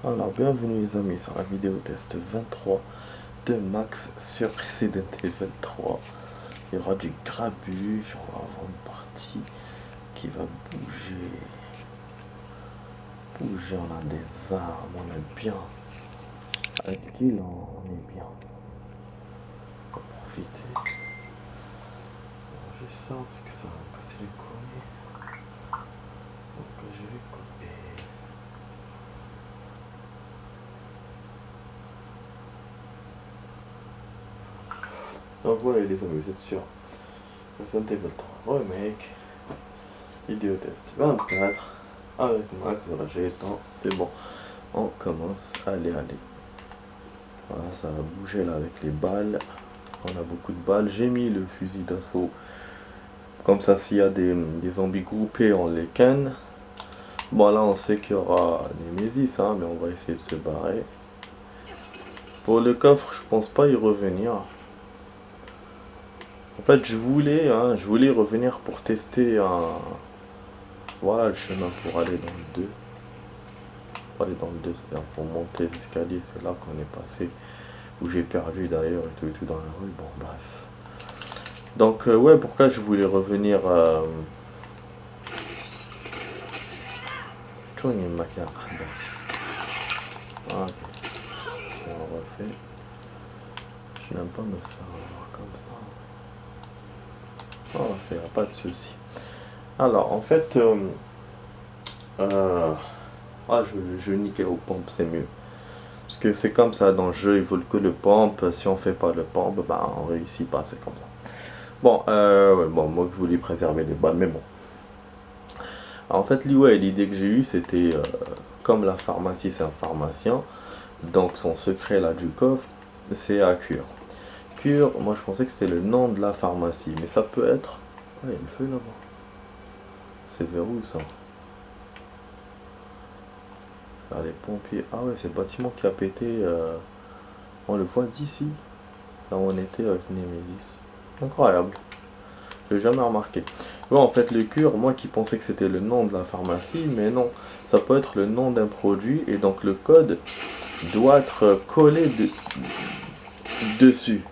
Alors, bienvenue les amis sur la vidéo test 23 de Max sur Resident Evil 3. Il y aura du grabuge, on va avoir une partie qui va bouger. Bouger, on a des armes, on est bien. Avec Dylan, on est bien. On va profiter. Je vais ça parce que ça va me casser les couilles. Donc je vais couper. Donc voilà les amis, vous êtes sûrs. Resident Evil 3 remake, vidéo test 24 avec Max. Voilà, j'ai le temps, c'est bon. On commence, allez. Voilà, ça va bouger là avec les balles. On a beaucoup de balles. J'ai mis le fusil d'assaut. Comme ça, s'il y a des zombies groupés, on les ken. Bon, là, on sait qu'il y aura Nemesis, hein, mais on va essayer de se barrer. Pour le coffre, je pense pas y revenir. En fait, je voulais y revenir pour tester voilà le chemin pour aller dans le 2. Pour aller dans le 2, c'est-à-dire pour monter l'escalier, c'est là qu'on est passé. Où j'ai perdu d'ailleurs et tout dans la rue, bon bref. Donc ouais, pourquoi je voulais revenir ok, on refait. Je n'aime pas me faire avoir comme ça. On refait, pas de souci. Alors en fait je veux niquer au pompe, c'est mieux. Parce que c'est comme ça dans le jeu, ils veulent que le pompe. Si on fait pas le pompe, bah on réussit pas, c'est comme ça. Bon, ouais, bon, moi je voulais préserver les balles, mais bon. Alors, en fait, l'idée que j'ai eue, c'était comme la pharmacie, c'est un pharmacien. Donc son secret là du coffre, c'est à Cure. Cure, moi je pensais que c'était le nom de la pharmacie, mais ça peut être. Ah, il y a le feu là-bas. C'est vers où ça? Les pompiers. Ah ouais, c'est le bâtiment qui a pété. On le voit d'ici. Là où on était avec Nemesis. Incroyable. Je l'ai jamais remarqué. Bon, en fait, le Cure, moi qui pensais que c'était le nom de la pharmacie, mais non. Ça peut être le nom d'un produit et donc le code doit être collé dessus.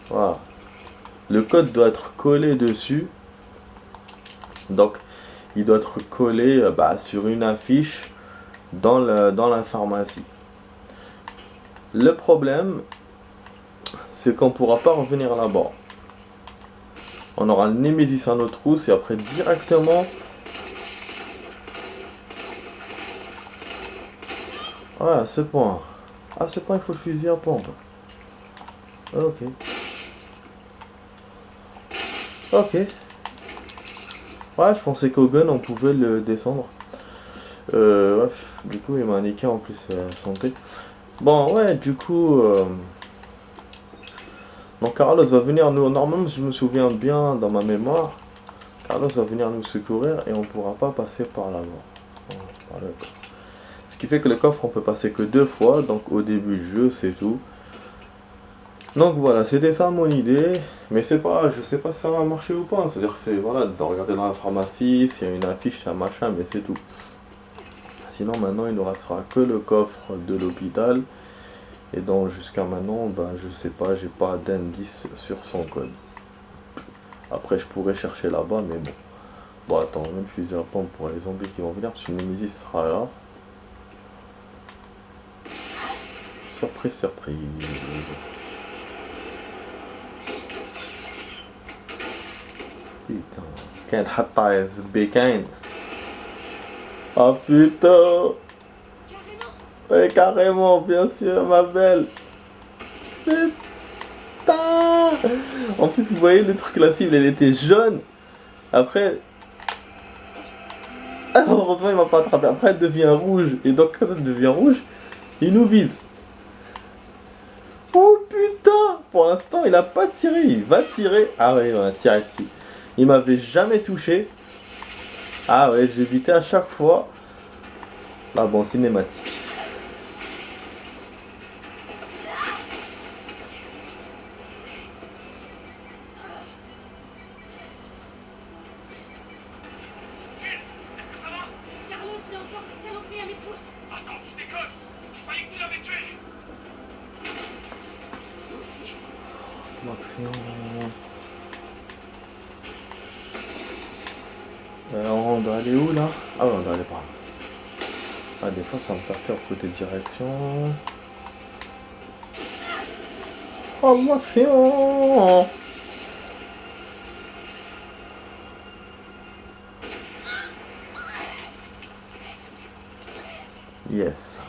Voilà. Le code doit être collé dessus. Donc, il doit être collé sur une affiche dans la pharmacie. Le problème, c'est qu'on ne pourra pas revenir là-bas. On aura le Nemesis à notre trousse et après directement... Ouais, à ce point. À ce point, il faut le fusil à pompe. Ok. Ok. Ouais, je pensais qu'au gun, on pouvait le descendre. Bref, du coup, il m'a niqué en plus santé. Bon, ouais, du coup... Donc Carlos va venir nous... Normalement, je me souviens bien dans ma mémoire, Carlos va venir nous secourir et on pourra pas passer par là-bas. Voilà. Ce qui fait que le coffre, on peut passer que 2 fois, donc au début du jeu, c'est tout. Donc voilà, c'était ça mon idée, mais c'est pas, je sais pas si ça va marcher ou pas, c'est-à-dire c'est, voilà, de regarder dans la pharmacie, s'il y a une affiche, un machin, mais c'est tout. Sinon maintenant il ne restera que le coffre de l'hôpital, et donc jusqu'à maintenant, je sais pas, j'ai pas d'indice sur son code. Après je pourrais chercher là-bas, mais bon. Bon attends, même fusil à pompe pour les zombies qui vont venir, parce que Nemesis sera là. Surprise, surprise. Putain, كان حطها زبيكاين. Oh putain. Ouais, carrément, bien sûr, ma belle. Putain. En plus, vous voyez le truc, la cible, elle était jaune. Après... heureusement, il m'a pas attrapé. Après, elle devient rouge. Et donc, quand elle devient rouge, il nous vise. Oh putain. Pour l'instant, il a pas tiré. Il va tirer. Ah ouais, il va tirer ici. Il m'avait jamais touché. Ah ouais, j'évitais à chaque fois. Ah bon, cinématique. Carlos, j'ai encore cette saloperie à mes trousses. Ah, action. On doit aller où là? Ah ouais, on doit aller par là. Ah, des fois ça me perturbe côté direction. Oh, action. Yes.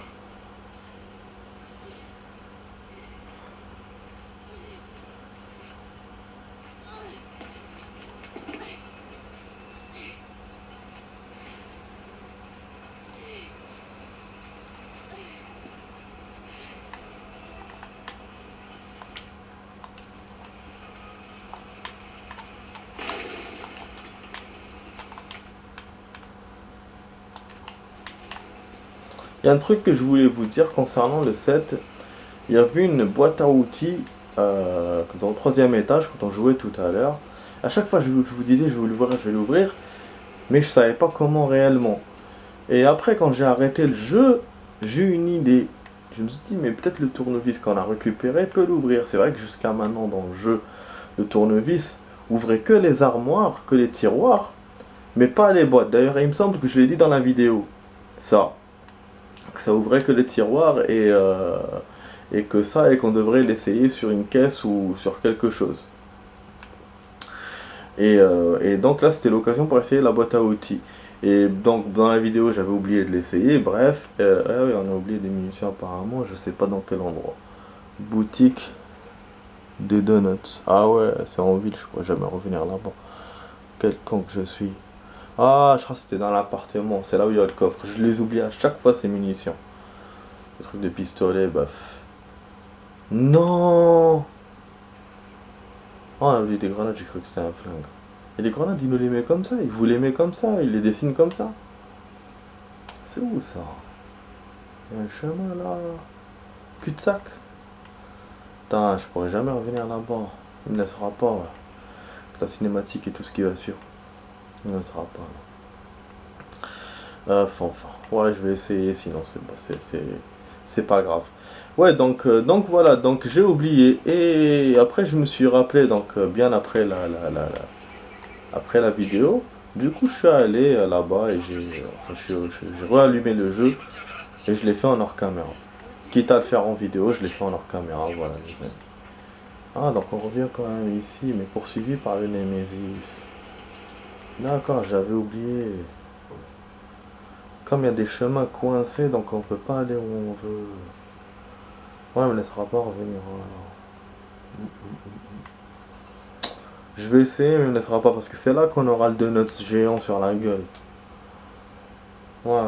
Il y a un truc que je voulais vous dire concernant le set. Il y avait une boîte à outils dans le troisième étage quand on jouait tout à l'heure. À chaque fois je vous disais je vais l'ouvrir, mais je savais pas comment réellement. Et après quand j'ai arrêté le jeu, j'ai eu une idée. Je me suis dit mais peut-être le tournevis qu'on a récupéré peut l'ouvrir. C'est vrai que jusqu'à maintenant dans le jeu, le tournevis ouvrait que les armoires, que les tiroirs, mais pas les boîtes. D'ailleurs il me semble que je l'ai dit dans la vidéo. Ça. Que ça ouvrait que les tiroirs et que ça, et qu'on devrait l'essayer sur une caisse ou sur quelque chose. Et donc là, c'était l'occasion pour essayer la boîte à outils. Et donc dans la vidéo, j'avais oublié de l'essayer. Bref, ah oui, on a oublié des munitions apparemment, je sais pas dans quel endroit. Boutique des donuts. Ah ouais, c'est en ville, je pourrais jamais revenir là-bas. Quel con que je suis. Ah, je crois que c'était dans l'appartement, c'est là où il y a le coffre. Je les oublie à chaque fois ces munitions. Le truc de pistolet, bah. Non. Oh, on a oublié des grenades, j'ai cru que c'était un flingue. Et les grenades, il nous les met comme ça, il vous les met comme ça, il les dessine comme ça. C'est où ça? Il y a un chemin là. Cul-de-sac. Putain, je pourrais jamais revenir là-bas. Il me laissera pas, ouais. La cinématique et tout ce qui va suivre. Il ne laissera pas. Enfin, ouais, je vais essayer, sinon c'est pas grave. Ouais, donc voilà, donc j'ai oublié. Et après, je me suis rappelé, donc bien après après la vidéo. Du coup, je suis allé là-bas et j'ai réallumé le jeu et je l'ai fait en hors caméra. Quitte à le faire en vidéo, je l'ai fait en hors caméra, voilà les amis. Ah, donc on revient quand même ici, mais poursuivi par une Némésis. D'accord, j'avais oublié. Comme il y a des chemins coincés, donc on peut pas aller où on veut. Ouais, on me laissera pas revenir. Voilà. Je vais essayer, mais on ne laissera pas parce que c'est là qu'on aura le donut géant sur la gueule. Ouais,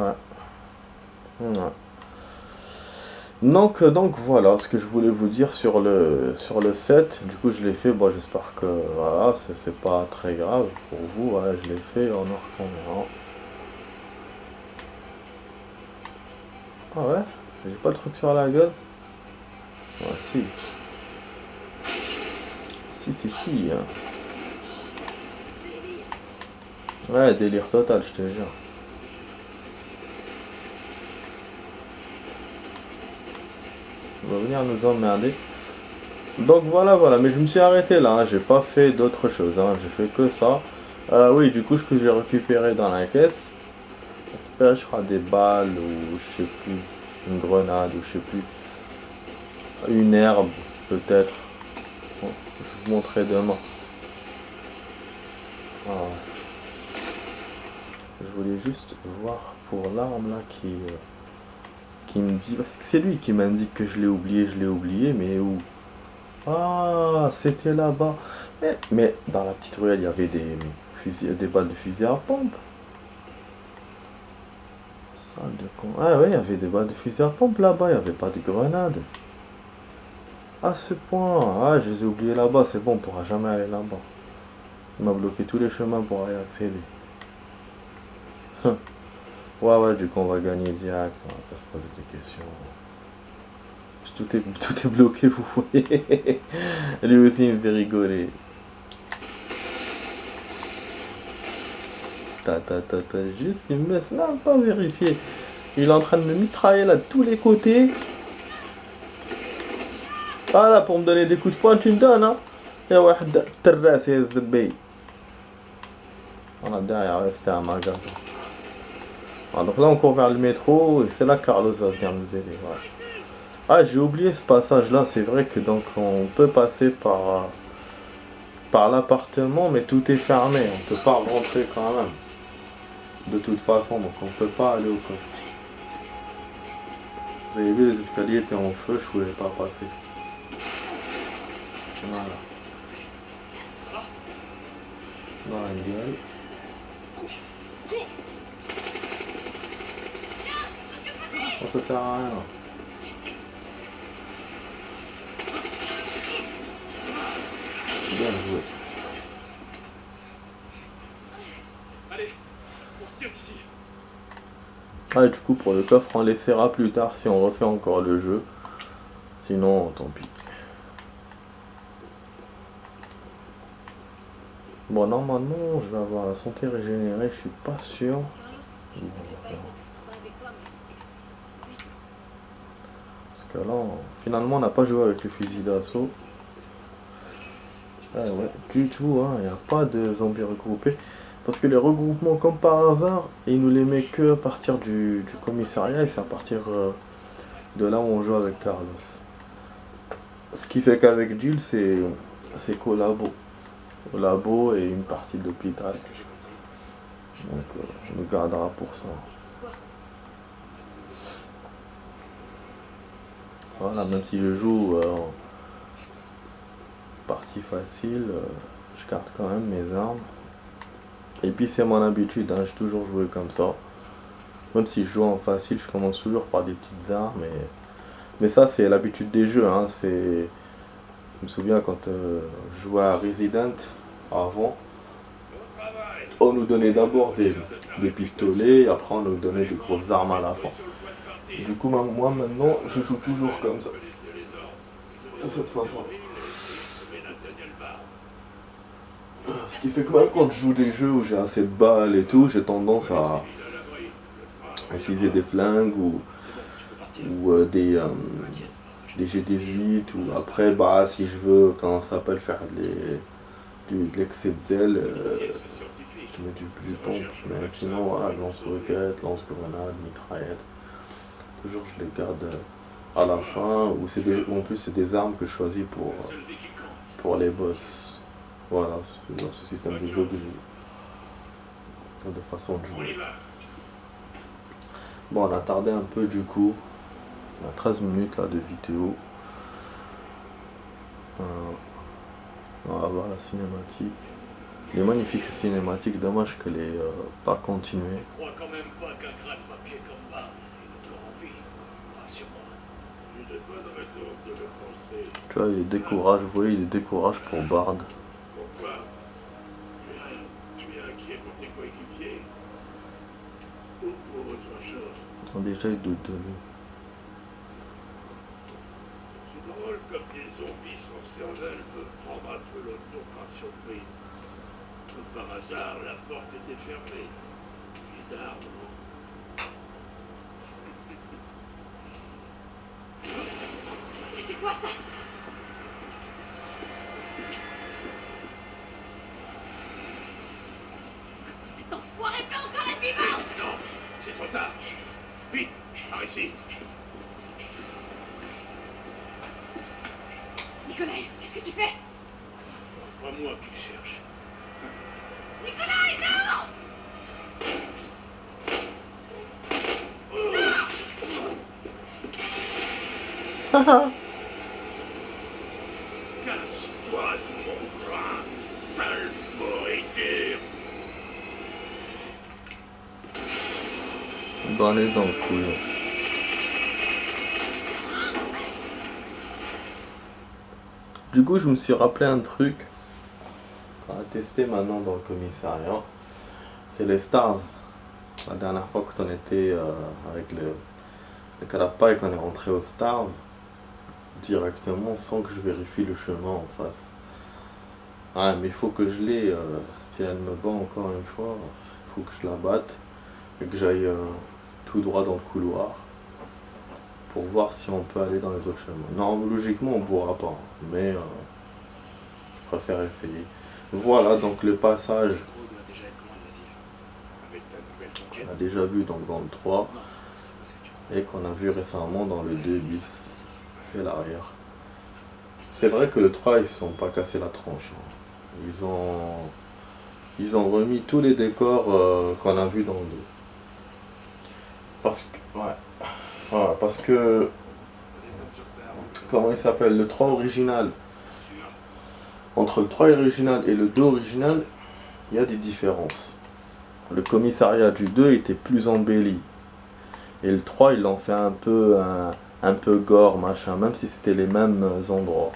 ouais. Donc voilà ce que je voulais vous dire sur le set. Du coup, je l'ai fait. Bon, j'espère que voilà, c'est pas très grave pour vous. Voilà, je l'ai fait en hors caméra. Ah ouais? J'ai pas le truc sur la gueule? Ouais, si. Si. Hein. Ouais, délire total, je te jure. Il va venir nous emmerder. Donc voilà, mais je me suis arrêté là, hein. J'ai pas fait d'autre chose, hein. J'ai fait que ça. Oui, du coup, ce que j'ai récupéré dans la caisse, je crois des balles ou je sais plus, une grenade ou je sais plus, une herbe peut-être. Bon, je vous montrerai demain. Ah ouais. Je voulais juste voir pour l'arme là qui me dit, parce que c'est lui qui m'indique que je l'ai oublié, mais où? Ah, c'était là-bas. Mais dans la petite ruelle, il y avait des balles de fusil à pompe. Salle de con. Ah ouais, il y avait des balles de fusil à pompe là-bas, il n'y avait pas de grenades. À ce point, ah, je les ai oubliés là-bas, c'est bon, on pourra jamais aller là-bas. Il m'a bloqué tous les chemins pour y accéder. Ouais, du coup, on va gagner direct, on va pas se poser des questions. Tout est bloqué, vous voyez. Lui aussi, il me fait rigoler. Juste, il me laisse même pas vérifier. Il est en train de me mitrailler là de tous les côtés. Ah là, pour me donner des coups de poing, tu me donnes, hein. يا واحد تراس يا الزبي. On a derrière, c'était un magasin. Ah, donc là on court vers le métro et c'est là que Carlos va venir nous aider. Ouais. Ah, j'ai oublié ce passage là, c'est vrai que donc on peut passer par l'appartement mais tout est fermé, on peut pas rentrer quand même. De toute façon, donc on peut pas aller au coffre. Vous avez vu les escaliers étaient en feu, je pouvais pas passer. Voilà. Dans la gueule. Bon, ça sert à rien. Bien joué. Allez, on se tire d'ici. Ah, et du coup, pour le coffre, on laissera plus tard si on refait encore le jeu. Sinon, tant pis. Bon, normalement, je vais avoir la santé régénérée, je suis pas sûr. Bon, parce que là, finalement, on n'a pas joué avec le fusil d'assaut. Ah ouais, du tout, hein, il n'y a pas de zombies regroupés. Parce que les regroupements, comme par hasard, ils nous les mettent que à partir du commissariat et c'est à partir de là où on joue avec Carlos. Ce qui fait qu'avec Jill, c'est collabo. Labo et une partie de l'hôpital. Donc, on nous gardera pour ça. Voilà, même si je joue en partie facile, je garde quand même mes armes. Et puis c'est mon habitude, hein, j'ai toujours joué comme ça. Même si je joue en facile, je commence toujours par des petites armes. Mais ça, c'est l'habitude des jeux. Hein, je me souviens quand je jouais à Resident avant, on nous donnait d'abord des pistolets, après on nous donnait des grosses armes à la fin. Du coup, moi maintenant, je joue toujours comme ça. De cette façon. Ce qui fait que même quand je joue des jeux où j'ai assez de balles et tout, j'ai tendance à utiliser des flingues ou des G18 ou après bah si je veux quand ça s'appelle faire de l'excès de zèle, je mets du pompe, mais sinon voilà, lance-roquette, lance-grenade, mitraillette, toujours je les garde à la fin ou en plus c'est des armes que je choisis pour les boss. Voilà, c'est dans ce système de jeu que j'ai de façon de jouer. Bon, on a tardé un peu du coup. On a 13 minutes là de vidéo. On va voir la cinématique. Il est magnifique cette cinématique, dommage qu'elle ait pas continué. Je crois quand même pas qu'un gratte-papier comme Bard est encore en vie. Rassure-moi. Une bonne raison de le penser. Tu vois, il décourage, vous voyez, il décourage pour Bard. Pourquoi? Tu es inquiet pour tes coéquipiers? Ou pour autre chose? Déjà, il doute de lui. C'est drôle comme des zombies sans cervelle peuvent prendre un peu l'autre par surprise. Comme par hasard, la porte était fermée. Bizarre, non? C'était quoi ça? Cet enfoiré peut encore être vivant! Non, c'est trop tard. Vite, par ici. Nikolai, qu'est-ce que tu fais? Pas moi qui cherche. Nikolai, non! Casse-toi de mon bras, sale pourriture. Dans les dents, couillon. Du coup, je me suis rappelé un truc qu'on a testé maintenant dans le commissariat. C'est les stars. La dernière fois que on était avec le Carappa et qu'on est rentré aux stars directement sans que je vérifie le chemin en face. Ah, mais il faut que je l'ai. Si elle me bat encore une fois, il faut que je la batte et que j'aille tout droit dans le couloir pour voir si on peut aller dans les autres chemins. Non, logiquement on pourra pas, mais je préfère essayer. Voilà donc le passage Trop doit déjà être loin de la ville. Avec ta nouvelle qu'on conquête. a déjà vu donc dans le 3 Non, c'est pas ce que tu crois. et qu'on a vu récemment dans le 2 bis. C'est l'arrière. C'est vrai que le 3 ils se sont pas cassés la tronche. Hein. Ils ont remis tous les décors qu'on a vus dans le 2. Parce que, ouais. Voilà, parce que, Descends sur terre. comment il s'appelle, le 3 original, Sûr. entre le 3 original et le 2 original, il y a des différences. Le commissariat du 2 était plus embelli. Et le 3, ils l'ont fait un peu gore, machin, même si c'était les mêmes endroits.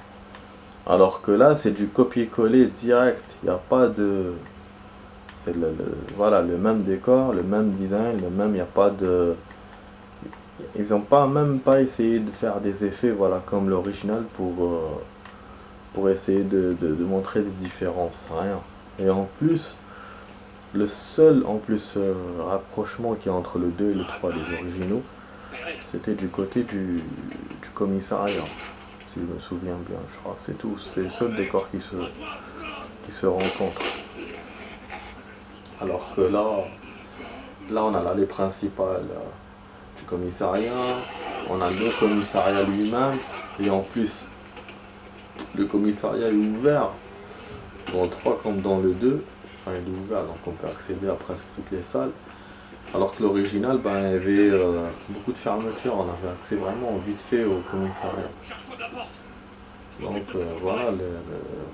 Alors que là, c'est du copier-coller direct. Il n'y a pas de... C'est voilà, le même décor, le même design, le même, il n'y a pas de... Ils n'ont même pas essayé de faire des effets, voilà, comme l'original pour essayer de montrer des différences, rien. Et en plus, le seul rapprochement qu'il y a entre le 2 et le 3 des originaux, c'était du côté du commissariat, si je me souviens bien, je crois que c'est tout, c'est le seul décor qui se rencontre. Alors que là on a l'allée principale du commissariat, on a le commissariat lui-même, et en plus, le commissariat est ouvert, dans le 3 comme dans le 2, enfin il est ouvert, donc on peut accéder à presque toutes les salles. Alors que l'original, ben, il y avait beaucoup de fermetures, on avait accès vraiment vite fait au commissariat. Donc voilà,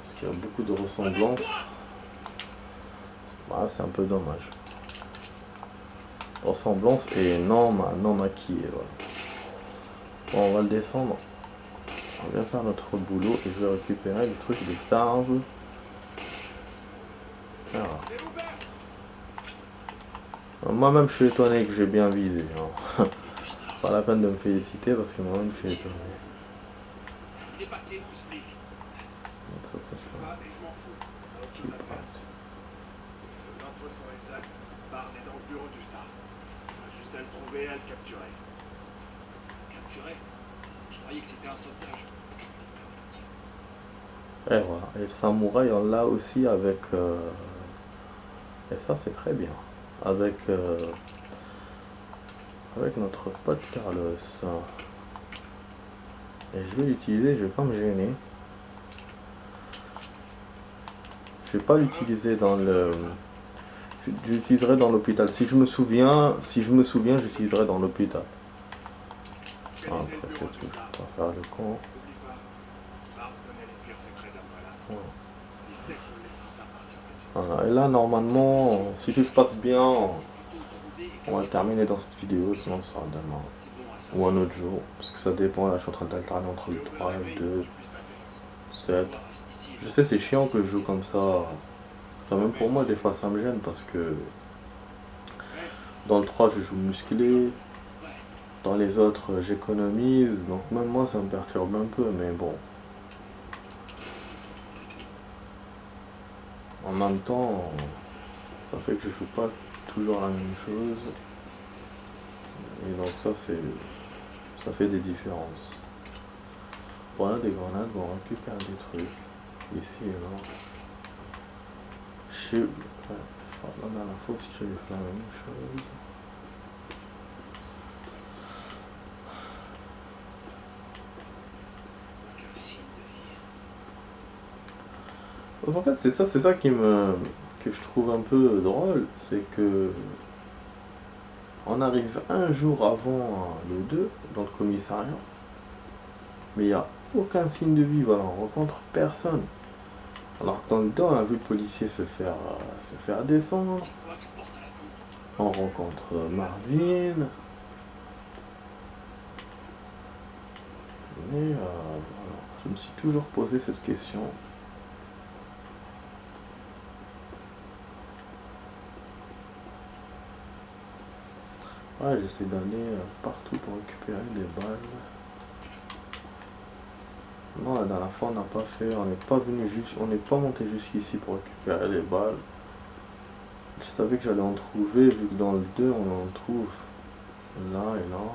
parce qu'il y a beaucoup de ressemblances, voilà, c'est un peu dommage. Ressemblance et non maquillé. Voilà. Bon, on va le descendre. On va faire notre boulot et je vais récupérer le truc des stars. Voilà. Moi-même, je suis étonné que j'ai bien visé. Hein. Pas la peine de me féliciter parce que moi-même, je suis étonné. Il est passé où ce flic? Donc ça fait Ah, mais je m'en fous. On a autre chose à faire. Les infos sont exactes. Barne est dans le bureau du Stars. On va juste à le trouver et à le capturer. Capturer? Je croyais que c'était un sauvetage. Et voilà. Et le samouraï, on l'a aussi avec... Et ça, c'est très bien. Avec notre pote Carlos. Et je vais l'utiliser, je vais pas me gêner. Je vais pas l'utiliser dans le... J'utiliserai dans l'hôpital. Si je me souviens, j'utiliserai dans l'hôpital. Ah, après c'est tout. On va faire le con. N'oublie pas. Barne connaît les pires secrets de la Ouais. Il sait qu'on le laissera pas partir facilement. Voilà. Et là, normalement, si tout se passe bien, on va le terminer dans cette vidéo, sinon ce sera demain. C'est bon à Ou un autre jour. Parce que ça dépend, là je suis en train d'alterner entre le 3 et le 2, 7. Je sais, c'est chiant que je joue comme ça. Enfin, même pour moi, des fois ça me gêne parce que dans le 3 je joue musclé, dans les autres j'économise, donc même moi ça me perturbe un peu, mais bon. En même temps, ça fait que je joue pas toujours la même chose. Et donc ça fait des différences. Voilà des grenades, bon, on récupère des trucs ici et là. Ouais, je crois que la dernière fois aussi j'avais fait la même chose. Aucun signe de vie. Donc en fait c'est ça que je trouve un peu drôle, c'est que on arrive un jour avant le 2 dans le commissariat, mais il n'y a aucun signe de vie, voilà, on rencontre personne. Alors que dans le 2 on a vu le policier se faire descendre, C'est quoi cette porte à la con? on rencontre Marvin, mais voilà, je me suis toujours posé cette question. Ouais, j'essaie d'aller partout pour récupérer des balles. Non, la dernière fois on n'a pas fait, on n'est pas monté jusqu'ici pour récupérer les balles. Je savais que j'allais en trouver, vu que dans le 2 on en trouve là et là.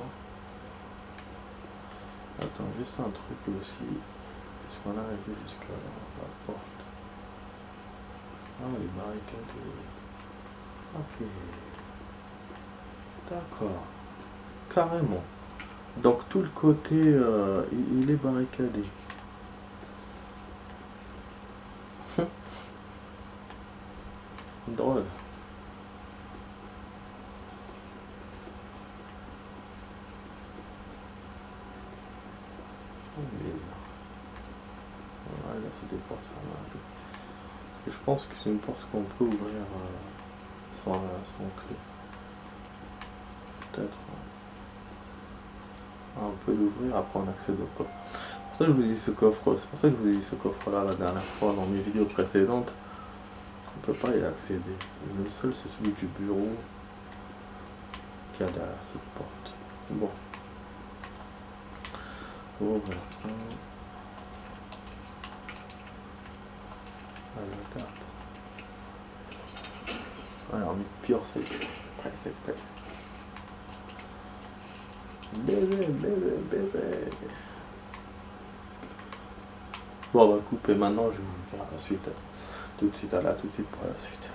Attends, juste un truc aussi. Est-ce qu'on est arrivé jusqu'à la porte? Ah, les barricades. Ok. D'accord. Carrément. Donc tout le côté, il est barricadé. Drôle. Oh, bizarre. Voilà, là c'est des portes fermées. Parce que je pense que c'est une porte qu'on peut ouvrir sans clé. Peut-être. Ah, on peut l'ouvrir, après on accède au coffre. C'est pour ça que je vous ai dit ce coffre, c'est pour ça que je vous ai dit ce coffre-là la dernière fois dans mes vidéos précédentes. On peut pas y accéder. Le seul c'est celui du bureau qu'il y a derrière cette porte. Bon. On va ouvrir ça. Ah, la carte. Alors, on est pire, c'est presque. Baiser. Bon, on va couper maintenant, je vais vous faire la suite. Tout de suite pour la suite.